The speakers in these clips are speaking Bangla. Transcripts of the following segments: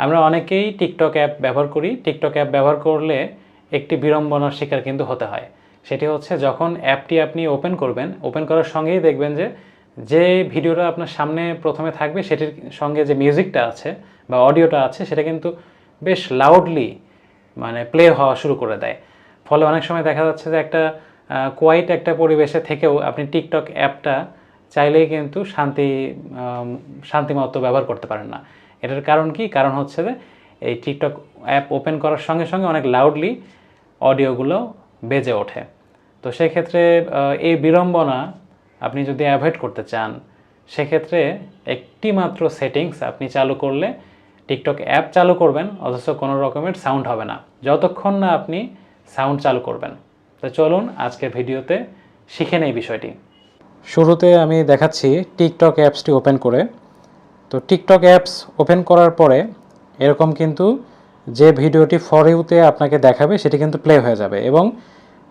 আমরা অনেকেই টিকটক অ্যাপ ব্যবহার করি। টিকটক অ্যাপ ব্যবহার করলে একটি বিড়ম্বনার শিকার কিন্তু হতে হয়। সেটি হচ্ছে যখন অ্যাপটি আপনি ওপেন করবেন, ওপেন করার সঙ্গেই দেখবেন যে ভিডিওটা আপনার সামনে প্রথমে থাকবে সেটির সঙ্গে যে মিউজিকটা আছে বা অডিওটা আছে সেটা কিন্তু বেশ লাউডলি মানে প্লে হওয়া শুরু করে দেয়। ফলে অনেক সময় দেখা যাচ্ছে যে একটা কোয়াইট একটা পরিবেশে থেকেও আপনি টিকটক অ্যাপটা চাইলেই কিন্তু শান্তিমতো ব্যবহার করতে পারেন না। এটার কারণ কি? কারণ হচ্ছে যে এই টিকটক অ্যাপ ওপেন করার সঙ্গে সঙ্গে অনেক লাউডলি অডিওগুলো বেজে ওঠে। তো সেক্ষেত্রে এই বিড়ম্বনা আপনি যদি অ্যাভয়েড করতে চান, সেক্ষেত্রে একটি মাত্র সেটিংস আপনি চালু করলে, টিকটক অ্যাপ চালু করবেন অথচ কোনো রকমের সাউন্ড হবে না যতক্ষণ না আপনি সাউন্ড চালু করবেন। তো চলুন আজকের ভিডিওতে শিখে নেই বিষয়টি। শুরুতে আমি দেখাচ্ছি টিকটক অ্যাপসটি ওপেন করে। তো টিকটক অ্যাপস ওপেন করার পরে এরকম কিন্তু যে ভিডিওটি ফর ইউতে আপনাকে দেখাবে সেটি কিন্তু প্লে হয়ে যাবে এবং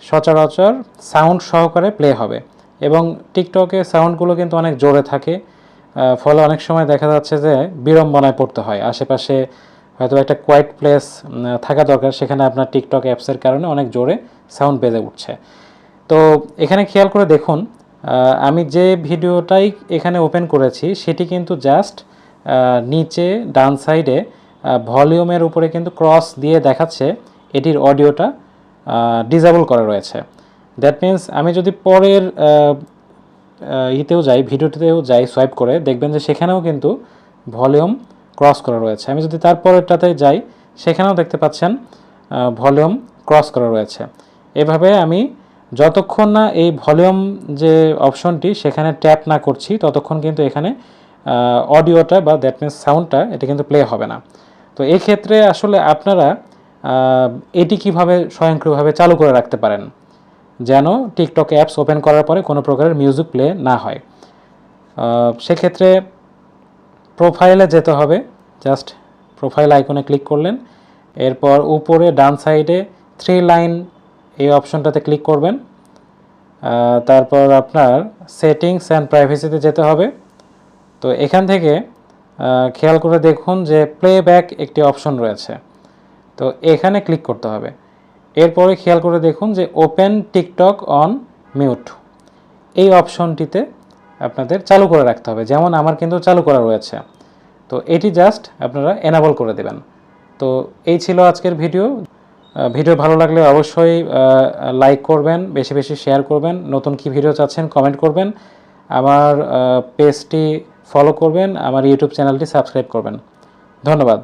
সচরাচর সাউন্ড সহকারে প্লে হবে। এবং টিকটকে সাউন্ডগুলো কিন্তু অনেক জোরে থাকে, ফলে অনেক সময় দেখা যাচ্ছে যে বিড়ম্বনায় পড়তে হয়। আশেপাশে হয়তো একটা কোয়াইট প্লেস থাকা দরকার, সেখানে আপনার টিকটক অ্যাপসের কারণে অনেক জোরে সাউন্ড বেজে উঠছে। তো এখানে খেয়াল করে দেখুন, আমি যে ভিডিওটাই এখানে ওপেন করেছি সেটি কিন্তু জাস্ট নিচে ডান সাইডে ভলিউমের উপরে কিন্তু ক্রস দিয়ে দেখাচ্ছে এটির অডিওটা ডিসেবল করা রয়েছে। দ্যাট মিন্স আমি যদি পরের ভিডিওটিতেও যাই সোয়াইপ করে, দেখবেন যে সেখানেও কিন্তু ভলিউম ক্রস করা রয়েছে। আমি যদি তারপরেরটাতে যাই, সেখানেও দেখতে পাচ্ছেন ভলিউম ক্রস করা রয়েছে। এভাবে আমি যতক্ষণ না এই ভলিউম যে অপশনটি সেখানে ট্যাপ না করছি, ততক্ষণ কিন্তু এখানে অডিওটা বা দ্যাট মিন্স সাউন্ডটা এটা কিন্তু প্লে হবে না। তো এই ক্ষেত্রে আসলে আপনারা এটি কিভাবে স্বয়ংক্রিয়ভাবে চালু করে রাখতে পারেন যেন টিকটক অ্যাপস ওপেন করার পরে কোনো প্রকারের মিউজিক প্লে না হয়। সেক্ষেত্রে প্রোফাইলে যেতে হবে। জাস্ট প্রোফাইল আইকনে ক্লিক করলেন, এরপর উপরে ডান সাইডে 3 লাইন এই অপশনটাতে ক্লিক করবেন। তারপর আপনার সেটিংস অ্যান্ড প্রাইভেসিতে যেতে হবে। তো এখান থেকে খেয়াল করে দেখুন যে প্লেব্যাক একটি অপশন রয়েছে, তো এখানে ক্লিক করতে হবে। এরপরে খেয়াল করে দেখুন যে ওপেন টিকটক অন মিউট, এই অপশনটিতে আপনাদের চালু করে রাখতে হবে। যেমন আমার কিন্তু চালু করা রয়েছে, তো এটি জাস্ট আপনারা এনাবল করে দেবেন। তো এই ছিল আজকের ভিডিও ভালো লাগলে অবশ্যই লাইক করবেন, বেশি বেশি শেয়ার করবেন। নতুন কি ভিডিও চাচ্ছেন কমেন্ট করবেন, আমার পেজটি ফলো করবেন, আমার ইউটিউব চ্যানেলটি সাবস্ক্রাইব করবেন। ধন্যবাদ।